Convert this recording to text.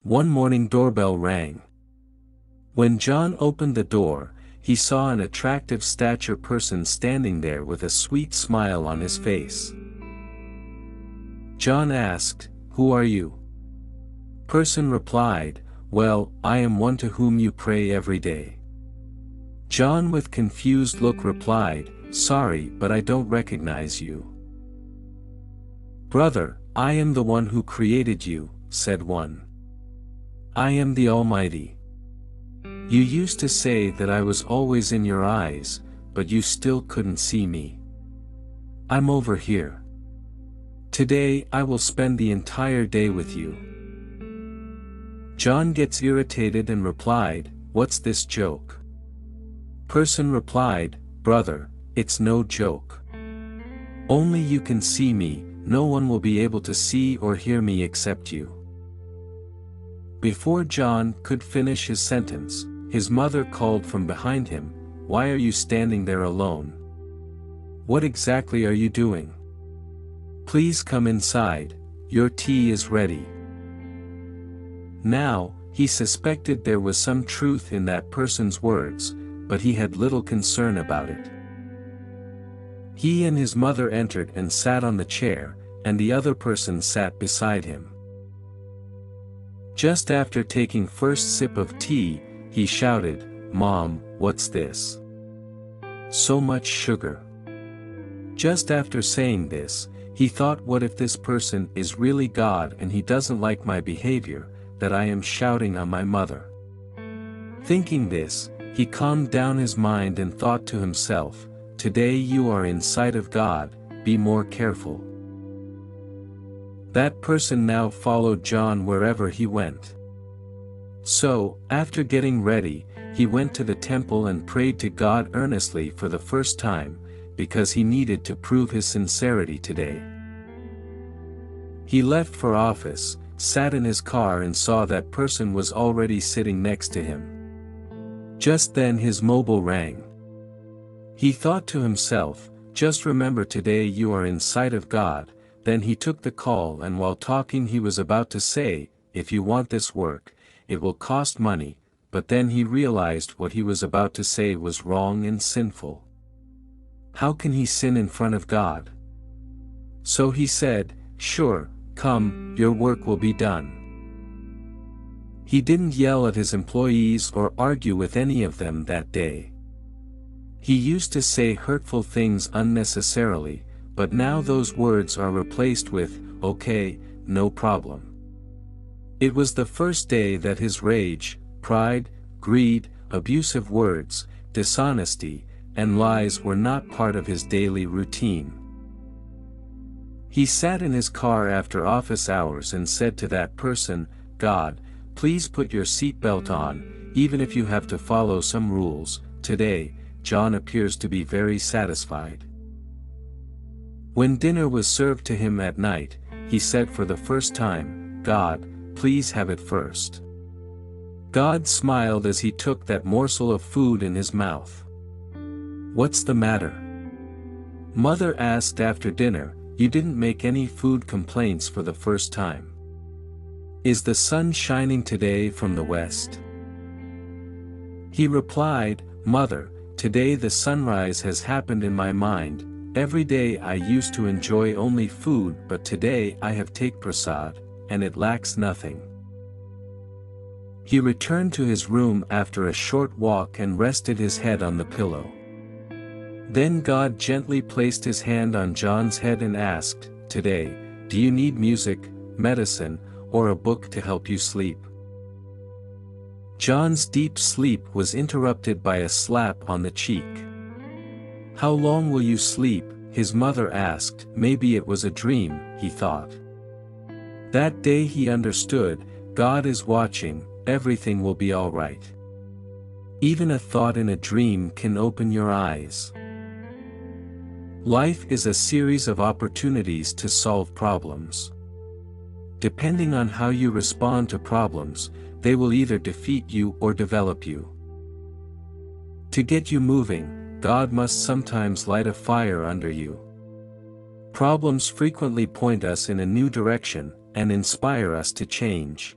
One morning doorbell rang. When John opened the door, he saw an attractive stature person standing there with a sweet smile on his face. John asked, "Who are you?" Person replied, "Well, I am one to whom you pray every day." John with confused look replied, "Sorry, but I don't recognize you." "Brother, I am the one who created you," said one. "I am the Almighty. You used to say that I was always in your eyes, but you still couldn't see me. I'm over here. Today I will spend the entire day with you." John gets irritated and replied, "What's this joke?" Person replied, "Brother, it's no joke. Only you can see me, no one will be able to see or hear me except you." Before John could finish his sentence, his mother called from behind him, "Why are you standing there alone? What exactly are you doing? Please come inside, your tea is ready." Now, he suspected there was some truth in that person's words, but he had little concern about it. He and his mother entered and sat on the chair, and the other person sat beside him. Just after taking first sip of tea, he shouted, "Mom, what's this? So much sugar." Just after saying this, he thought, what if this person is really God and he doesn't like my behavior, that I am shouting on my mother? Thinking this, he calmed down his mind and thought to himself, "Today you are in sight of God, be more careful." That person now followed John wherever he went. So, after getting ready, he went to the temple and prayed to God earnestly for the first time, because he needed to prove his sincerity today. He left for office, sat in his car and saw that person was already sitting next to him. Just then his mobile rang. He thought to himself, "Just remember, today you are in sight of God." Then he took the call, and while talking he was about to say, "If you want this work, it will cost money," but then he realized what he was about to say was wrong and sinful. How can he sin in front of God? So he said, "Sure, come, your work will be done." He didn't yell at his employees or argue with any of them that day. He used to say hurtful things unnecessarily, but now those words are replaced with, "Okay, no problem." It was the first day that his rage, pride, greed, abusive words, dishonesty, and lies were not part of his daily routine. He sat in his car after office hours and said to that person, "God, please put your seatbelt on, even if you have to follow some rules." Today, John appears to be very satisfied. When dinner was served to him at night, he said for the first time, "God, please have it first." God smiled as he took that morsel of food in his mouth. "What's the matter?" Mother asked after dinner. "You didn't make any food complaints for the first time. Is the sun shining today from the west?" He replied, "Mother, today the sunrise has happened in my mind. Every day I used to enjoy only food, but today I have take prasad, and it lacks nothing." He returned to his room after a short walk and rested his head on the pillow. Then God gently placed his hand on John's head and asked, "Today, do you need music, medicine, or a book to help you sleep?" John's deep sleep was interrupted by a slap on the cheek. "How long will you sleep?" his mother asked. Maybe it was a dream, he thought. That day he understood, God is watching, everything will be all right. Even a thought in a dream can open your eyes. Life is a series of opportunities to solve problems. Depending on how you respond to problems, they will either defeat you or develop you. To get you moving, God must sometimes light a fire under you. Problems frequently point us in a new direction, and inspire us to change.